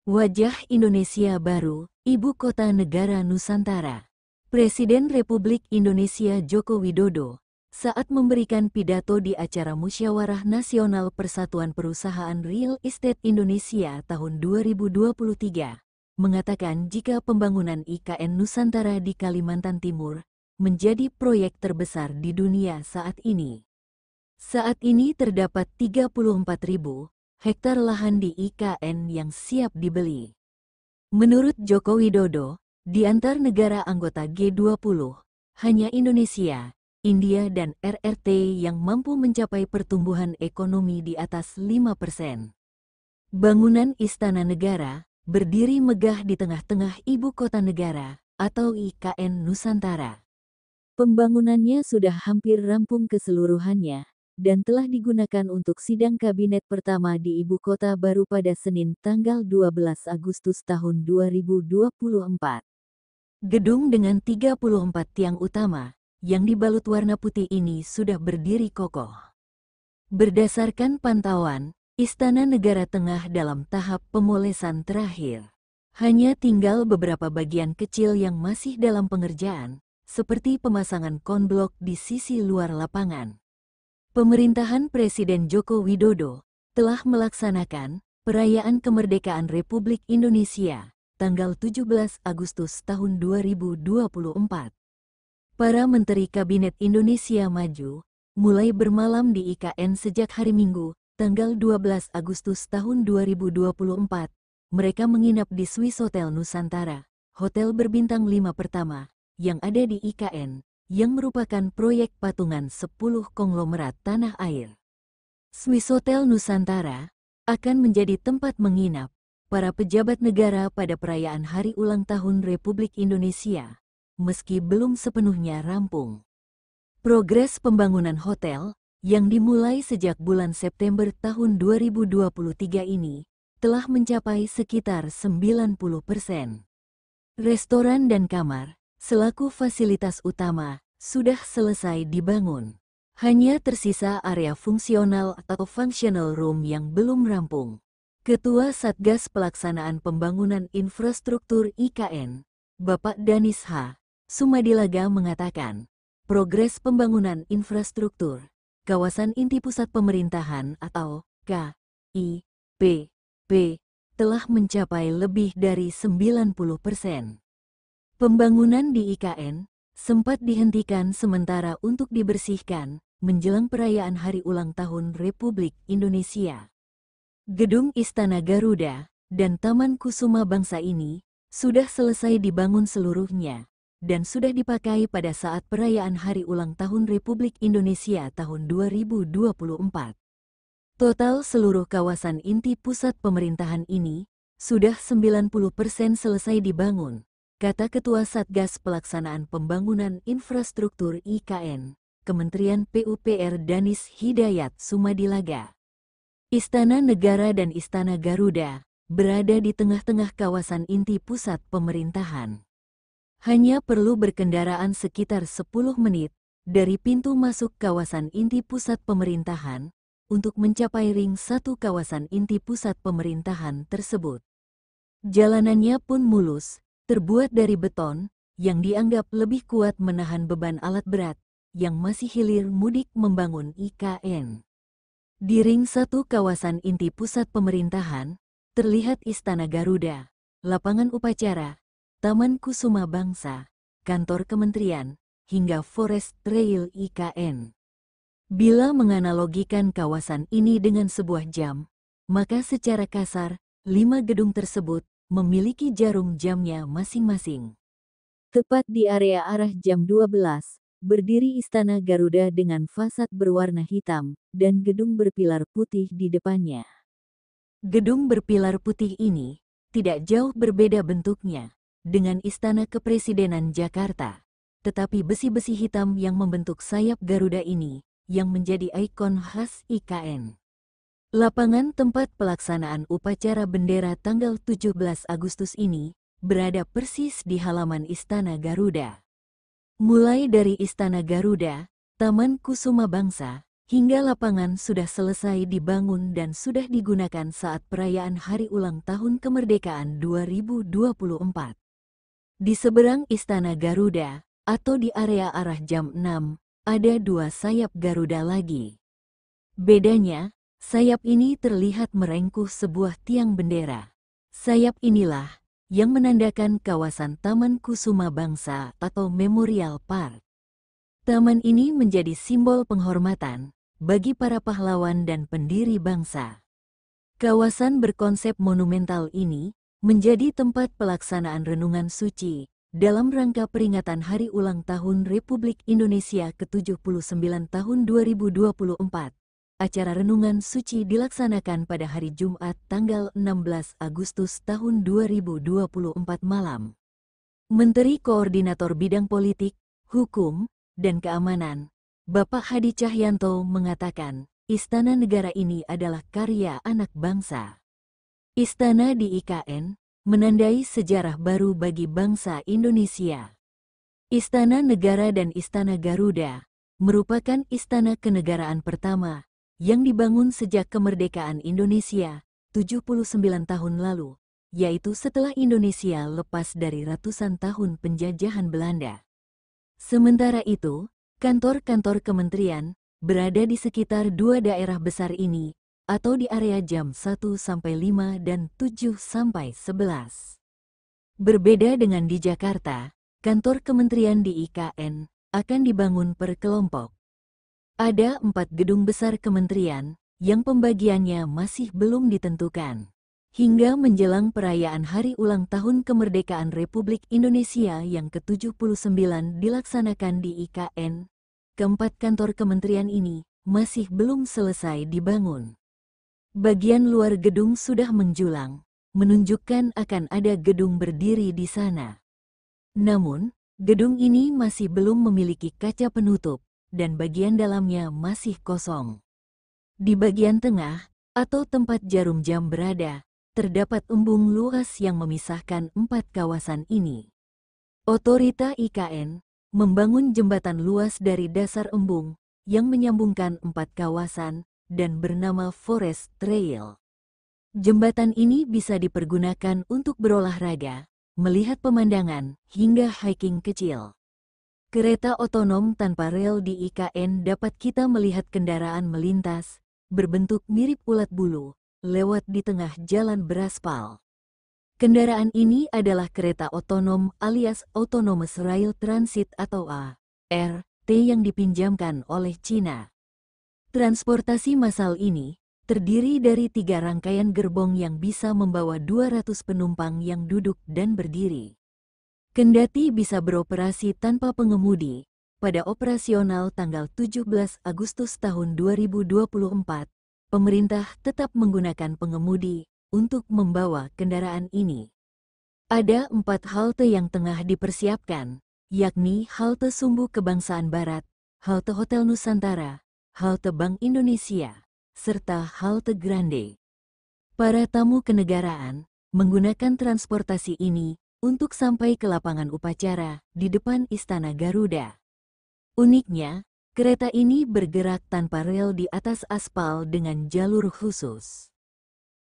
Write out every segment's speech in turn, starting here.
Wajah Indonesia baru, Ibu Kota Negara Nusantara. Presiden Republik Indonesia Joko Widodo, saat memberikan pidato di acara Musyawarah Nasional Persatuan Perusahaan Real Estate Indonesia tahun 2023, mengatakan jika pembangunan IKN Nusantara di Kalimantan Timur menjadi proyek terbesar di dunia saat ini. Saat ini terdapat 34.000 hektar lahan di IKN yang siap dibeli. Menurut Joko Widodo, di antar negara anggota G20, hanya Indonesia, India dan RRT yang mampu mencapai pertumbuhan ekonomi di atas 5%. Bangunan Istana Negara berdiri megah di tengah-tengah Ibu Kota Negara atau IKN Nusantara. Pembangunannya sudah hampir rampung keseluruhannya dan telah digunakan untuk sidang kabinet pertama di Ibu Kota baru pada Senin tanggal 12 Agustus tahun 2024. Gedung dengan 34 tiang utama yang dibalut warna putih ini sudah berdiri kokoh. Berdasarkan pantauan, Istana Negara tengah dalam tahap pemolesan terakhir. Hanya tinggal beberapa bagian kecil yang masih dalam pengerjaan, seperti pemasangan konblok di sisi luar lapangan. Pemerintahan Presiden Joko Widodo telah melaksanakan perayaan kemerdekaan Republik Indonesia tanggal 17 Agustus tahun 2024. Para Menteri Kabinet Indonesia Maju mulai bermalam di IKN sejak hari Minggu tanggal 12 Agustus tahun 2024. Mereka menginap di Swiss Hotel Nusantara, hotel berbintang 5 pertama yang ada di IKN, yang merupakan proyek patungan 10 konglomerat tanah air. Swiss Hotel Nusantara akan menjadi tempat menginap para pejabat negara pada perayaan Hari Ulang Tahun Republik Indonesia, meski belum sepenuhnya rampung. Progres pembangunan hotel yang dimulai sejak bulan September tahun 2023 ini telah mencapai sekitar 90%. Restoran dan kamar selaku fasilitas utama sudah selesai dibangun. Hanya tersisa area fungsional atau functional room yang belum rampung. Ketua Satgas Pelaksanaan Pembangunan Infrastruktur IKN, Bapak Danis H. Sumadilaga mengatakan, progres pembangunan infrastruktur kawasan inti pusat pemerintahan atau KIPP telah mencapai lebih dari 90%. Pembangunan di IKN sempat dihentikan sementara untuk dibersihkan menjelang perayaan Hari Ulang Tahun Republik Indonesia. Gedung Istana Garuda dan Taman Kusuma Bangsa ini sudah selesai dibangun seluruhnya dan sudah dipakai pada saat perayaan Hari Ulang Tahun Republik Indonesia tahun 2024. Total seluruh kawasan inti pusat pemerintahan ini sudah 90% selesai dibangun, kata Ketua Satgas Pelaksanaan Pembangunan Infrastruktur IKN, Kementerian PUPR Danis Hidayat Sumadilaga. Istana Negara dan Istana Garuda berada di tengah-tengah kawasan inti pusat pemerintahan. Hanya perlu berkendaraan sekitar 10 menit dari pintu masuk kawasan inti pusat pemerintahan untuk mencapai ring 1 kawasan inti pusat pemerintahan tersebut. Jalanannya pun mulus, terbuat dari beton, yang dianggap lebih kuat menahan beban alat berat, yang masih hilir mudik membangun IKN. Di ring 1 kawasan inti pusat pemerintahan, terlihat Istana Garuda, lapangan upacara, Taman Kusuma Bangsa, kantor kementerian, hingga Forest Trail IKN. Bila menganalogikan kawasan ini dengan sebuah jam, maka secara kasar, 5 gedung tersebut memiliki jarum jamnya masing-masing. Tepat di area arah jam 12, berdiri Istana Garuda dengan fasad berwarna hitam dan gedung berpilar putih di depannya. Gedung berpilar putih ini tidak jauh berbeda bentuknya dengan Istana Kepresidenan Jakarta, tetapi besi-besi hitam yang membentuk sayap Garuda ini yang menjadi ikon khas IKN. Lapangan tempat pelaksanaan upacara bendera tanggal 17 Agustus ini berada persis di halaman Istana Garuda. Mulai dari Istana Garuda, Taman Kusuma Bangsa, hingga lapangan sudah selesai dibangun dan sudah digunakan saat perayaan Hari Ulang Tahun Kemerdekaan 2024. Di seberang Istana Garuda, atau di area arah Jam 6, ada 2 sayap Garuda lagi. Bedanya, sayap ini terlihat merengkuh sebuah tiang bendera. Sayap inilah yang menandakan kawasan Taman Kusuma Bangsa atau Memorial Park. Taman ini menjadi simbol penghormatan bagi para pahlawan dan pendiri bangsa. Kawasan berkonsep monumental ini menjadi tempat pelaksanaan renungan suci dalam rangka peringatan Hari Ulang Tahun Republik Indonesia ke-79 tahun 2024. Acara renungan suci dilaksanakan pada hari Jumat tanggal 16 Agustus tahun 2024 malam. Menteri Koordinator Bidang Politik, Hukum, dan Keamanan, Bapak Hadi Cahyanto mengatakan, Istana Negara ini adalah karya anak bangsa. Istana di IKN menandai sejarah baru bagi bangsa Indonesia. Istana Negara dan Istana Garuda merupakan istana kenegaraan pertama yang dibangun sejak kemerdekaan Indonesia 79 tahun lalu, yaitu setelah Indonesia lepas dari ratusan tahun penjajahan Belanda. Sementara itu, kantor-kantor kementerian berada di sekitar 2 daerah besar ini, atau di area Jam 1-5 dan 7-11. Berbeda dengan di Jakarta, kantor kementerian di IKN akan dibangun per kelompok. Ada 4 gedung besar kementerian yang pembagiannya masih belum ditentukan. Hingga menjelang perayaan Hari Ulang Tahun Kemerdekaan Republik Indonesia yang ke-79 dilaksanakan di IKN, keempat kantor kementerian ini masih belum selesai dibangun. Bagian luar gedung sudah menjulang, menunjukkan akan ada gedung berdiri di sana. Namun, gedung ini masih belum memiliki kaca penutup, dan bagian dalamnya masih kosong. Di bagian tengah, atau tempat jarum jam berada, terdapat embung luas yang memisahkan 4 kawasan ini. Otorita IKN membangun jembatan luas dari dasar embung yang menyambungkan 4 kawasan dan bernama Forest Trail. Jembatan ini bisa dipergunakan untuk berolahraga, melihat pemandangan, hingga hiking kecil. Kereta otonom tanpa rel di IKN dapat kita melihat kendaraan melintas, berbentuk mirip ulat bulu, lewat di tengah jalan beraspal. Kendaraan ini adalah kereta otonom alias Autonomous Rail Transit atau ART yang dipinjamkan oleh Cina. Transportasi massal ini terdiri dari 3 rangkaian gerbong yang bisa membawa 200 penumpang yang duduk dan berdiri. Kendati bisa beroperasi tanpa pengemudi, pada operasional tanggal 17 Agustus tahun 2024, pemerintah tetap menggunakan pengemudi untuk membawa kendaraan ini. Ada 4 halte yang tengah dipersiapkan, yakni halte Sumbu Kebangsaan Barat, halte Hotel Nusantara, halte Bank Indonesia, serta halte Grande. Para tamu kenegaraan menggunakan transportasi ini untuk sampai ke lapangan upacara di depan Istana Garuda. Uniknya, kereta ini bergerak tanpa rel di atas aspal dengan jalur khusus.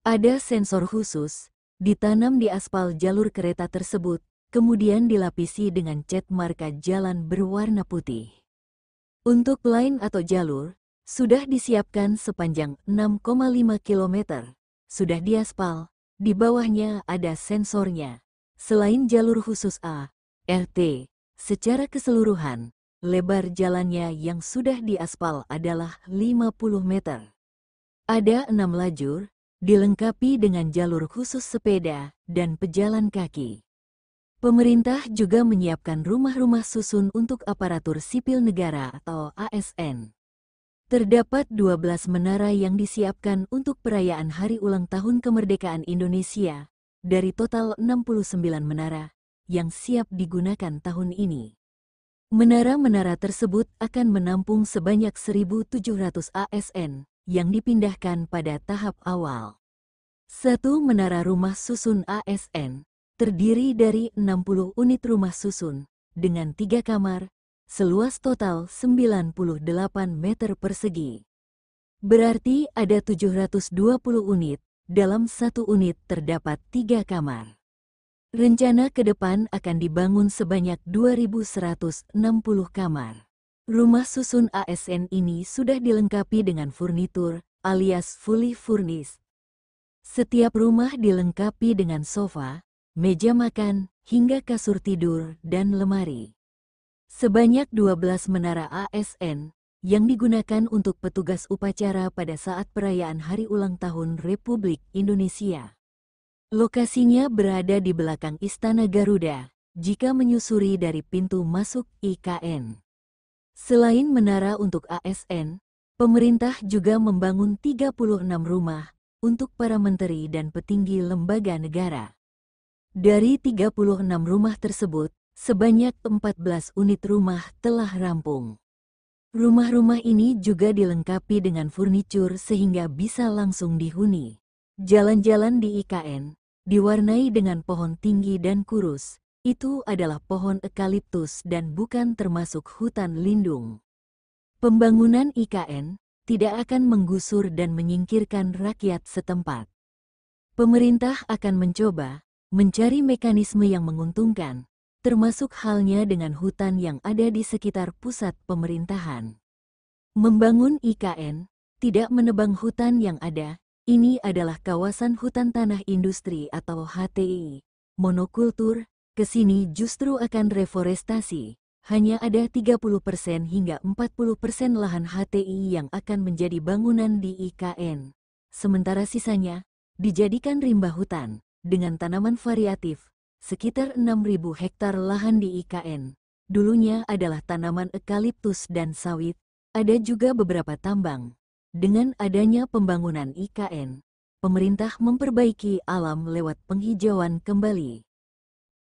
Ada sensor khusus ditanam di aspal jalur kereta tersebut, kemudian dilapisi dengan cat marka jalan berwarna putih. Untuk line atau jalur, sudah disiapkan sepanjang 6,5 km, sudah diaspal, di bawahnya ada sensornya. Selain jalur khusus ART, secara keseluruhan, lebar jalannya yang sudah diaspal adalah 50 meter. Ada 6 lajur, dilengkapi dengan jalur khusus sepeda dan pejalan kaki. Pemerintah juga menyiapkan rumah-rumah susun untuk aparatur sipil negara atau ASN. Terdapat 12 menara yang disiapkan untuk perayaan Hari Ulang Tahun Kemerdekaan Indonesia, dari total 69 menara yang siap digunakan tahun ini. Menara-menara tersebut akan menampung sebanyak 1.700 ASN yang dipindahkan pada tahap awal. Satu menara rumah susun ASN terdiri dari 60 unit rumah susun dengan 3 kamar, seluas total 98 meter persegi. Berarti ada 720 unit, dalam satu unit terdapat 3 kamar. Rencana ke depan akan dibangun sebanyak 2.160 kamar. Rumah susun ASN ini sudah dilengkapi dengan furnitur, alias fully furnished. Setiap rumah dilengkapi dengan sofa, meja makan, hingga kasur tidur dan lemari. Sebanyak 12 menara ASN yang digunakan untuk petugas upacara pada saat perayaan Hari Ulang Tahun Republik Indonesia. Lokasinya berada di belakang Istana Garuda, jika menyusuri dari pintu masuk IKN. Selain menara untuk ASN, pemerintah juga membangun 36 rumah untuk para menteri dan petinggi lembaga negara. Dari 36 rumah tersebut, sebanyak 14 unit rumah telah rampung. Rumah-rumah ini juga dilengkapi dengan furnitur sehingga bisa langsung dihuni. Jalan-jalan di IKN diwarnai dengan pohon tinggi dan kurus. Itu adalah pohon eukaliptus dan bukan termasuk hutan lindung. Pembangunan IKN tidak akan menggusur dan menyingkirkan rakyat setempat. Pemerintah akan mencoba mencari mekanisme yang menguntungkan, termasuk halnya dengan hutan yang ada di sekitar pusat pemerintahan. Membangun IKN tidak menebang hutan yang ada. Ini adalah kawasan hutan tanah industri atau HTI. Monokultur, kesini justru akan reforestasi. Hanya ada 30% hingga 40% lahan HTI yang akan menjadi bangunan di IKN. Sementara sisanya dijadikan rimba hutan dengan tanaman variatif. Sekitar 6.000 hektar lahan di IKN dulunya adalah tanaman eukaliptus dan sawit. Ada juga beberapa tambang. Dengan adanya pembangunan IKN, pemerintah memperbaiki alam lewat penghijauan kembali.